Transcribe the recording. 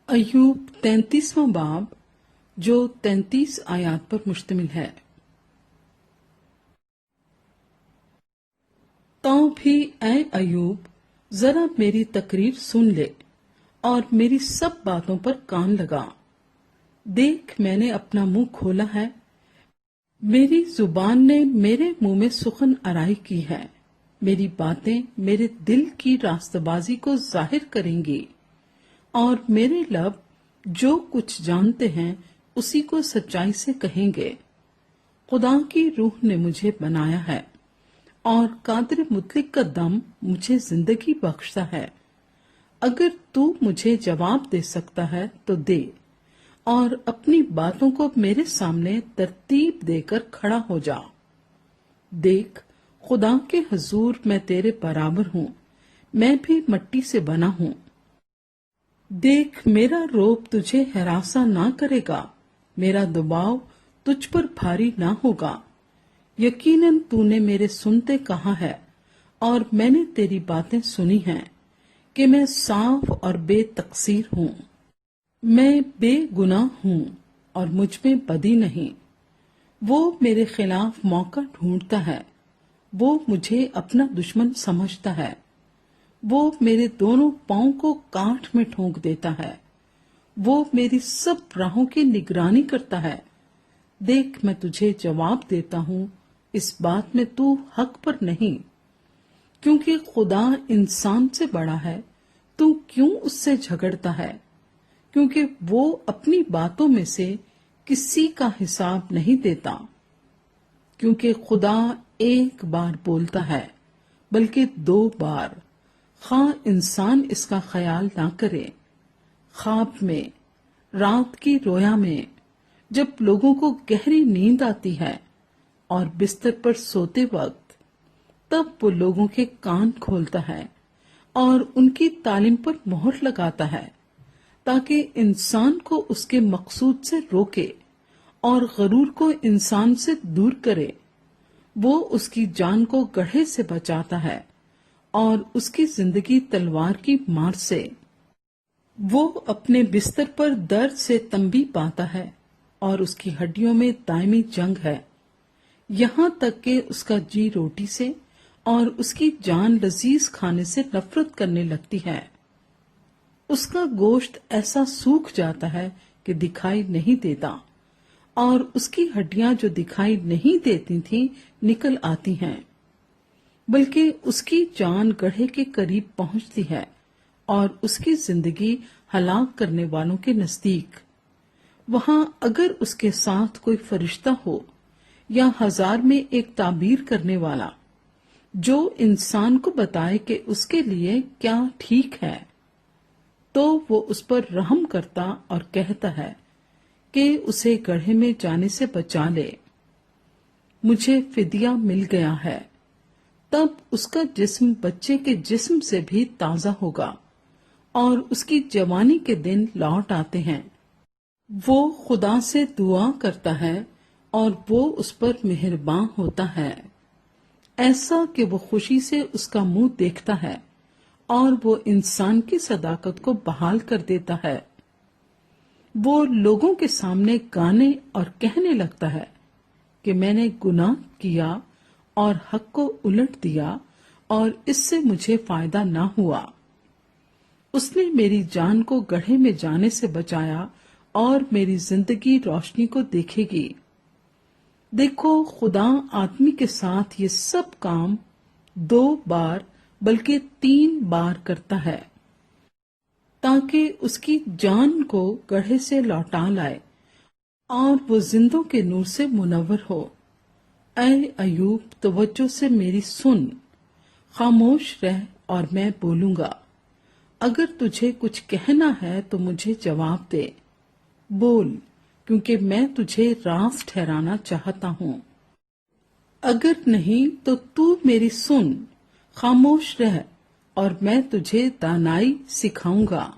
ایوب 33واں باب جو 33 آیات پر مشتمل ہے۔ تو بھی اے ایوب ذرا میری تقریر سن لے اور میری سب باتوں پر کان لگا۔ دیکھ میں نے اپنا منہ کھولا ہے، میری زبان نے میرے منہ میں سخن آرائی کی ہے۔ میری باتیں میرے دل کی راست بازی کو ظاہر کریں گی، اور میرے لب جو کچھ جانتے ہیں اسی کو سچائی سے کہیں گے۔ خدا کی روح نے مجھے بنایا ہے، اور قادر مطلق کا دم مجھے زندگی بخشتا ہے۔ اگر تو مجھے جواب دے سکتا ہے تو دے، اور اپنی باتوں کو میرے سامنے ترتیب دے کر کھڑا ہو جا۔ دیکھ خدا کے حضور میں تیرے برابر ہوں، میں بھی مٹی سے بنا ہوں۔ دیکھ میرا روب تجھے ہراساں نہ کرے گا، میرا دباؤ تجھ پر بھاری نہ ہوگا۔ یقیناً تو نے میرے سنتے کہا ہے، اور میں نے تیری باتیں سنی ہیں کہ میں صاف اور بے تقصیر ہوں۔ میں بے گناہ ہوں اور مجھ میں بدی نہیں۔ وہ میرے خلاف موقع ڈھونڈتا ہے، وہ مجھے اپنا دشمن سمجھتا ہے۔ وہ میرے دونوں پاؤں کو کانٹ میں ٹھونک دیتا ہے، وہ میری سب راہوں کی نگرانی کرتا ہے۔ دیکھ میں تجھے جواب دیتا ہوں، اس بات میں تو حق پر نہیں، کیونکہ خدا انسان سے بڑا ہے، تو کیوں اس سے جھگڑتا ہے؟ کیونکہ وہ اپنی باتوں میں سے کسی کا حساب نہیں دیتا۔ کیونکہ خدا ایک بار بولتا ہے بلکہ 2 بار، خواہ انسان اس کا خیال نہ کرے۔ خواب میں، رات کی رویا میں، جب لوگوں کو گہری نیند آتی ہے اور بستر پر سوتے وقت، تب وہ لوگوں کے کان کھولتا ہے اور ان کی تعلیم پر مہر لگاتا ہے، تاکہ انسان کو اس کے مقصود سے روکے اور غرور کو انسان سے دور کرے۔ وہ اس کی جان کو گڑھے سے بچاتا ہے اور اس کی زندگی تلوار کی مار سے۔ وہ اپنے بستر پر درد سے تنبی پاتا ہے، اور اس کی ہڈیوں میں دائمی جنگ ہے، یہاں تک کہ اس کا جی روٹی سے اور اس کی جان لذیذ کھانے سے نفرت کرنے لگتی ہے۔ اس کا گوشت ایسا سوکھ جاتا ہے کہ دکھائی نہیں دیتا، اور اس کی ہڈیاں جو دکھائی نہیں دیتی تھیں نکل آتی ہیں، بلکہ اس کی جان گڑھے کے قریب پہنچتی ہے اور اس کی زندگی ہلاک کرنے والوں کے نزدیک۔ وہاں اگر اس کے ساتھ کوئی فرشتہ ہو یا 1000 میں ایک تعبیر کرنے والا، جو انسان کو بتائے کہ اس کے لیے کیا ٹھیک ہے، تو وہ اس پر رحم کرتا اور کہتا ہے کہ اسے گڑھے میں جانے سے بچا لے۔ مجھے فدیہ مل گیا ہے، تب اس کا جسم بچے کے جسم سے بھی تازہ ہوگا، اور اس کی جوانی کے دن لوٹ آتے ہیں۔ وہ خدا سے دعا کرتا ہے اور وہ اس پر مہرباں ہوتا ہے، ایسا کہ وہ خوشی سے اس کا منہ دیکھتا ہے، اور وہ انسان کی صداقت کو بحال کر دیتا ہے۔ وہ لوگوں کے سامنے گانے اور کہنے لگتا ہے کہ میں نے گناہ کیا اور حق کو الٹ دیا، اور اس سے مجھے فائدہ نہ ہوا۔ اس نے میری جان کو گڑھے میں جانے سے بچایا، اور میری زندگی روشنی کو دیکھے گی۔ دیکھو خدا آدمی کے ساتھ یہ سب کام 2 بار بلکہ 3 بار کرتا ہے، تاکہ اس کی جان کو گڑھے سے لوٹا لائے اور وہ زندوں کے نور سے منور ہو۔ اے ایوب توجہ سے میری سن، خاموش رہ اور میں بولوں گا۔ اگر تجھے کچھ کہنا ہے تو مجھے جواب دے، بول، کیونکہ میں تجھے راز ٹھہرانا چاہتا ہوں۔ اگر نہیں تو میری سن، خاموش رہ اور میں تجھے دانائی سکھاؤں گا۔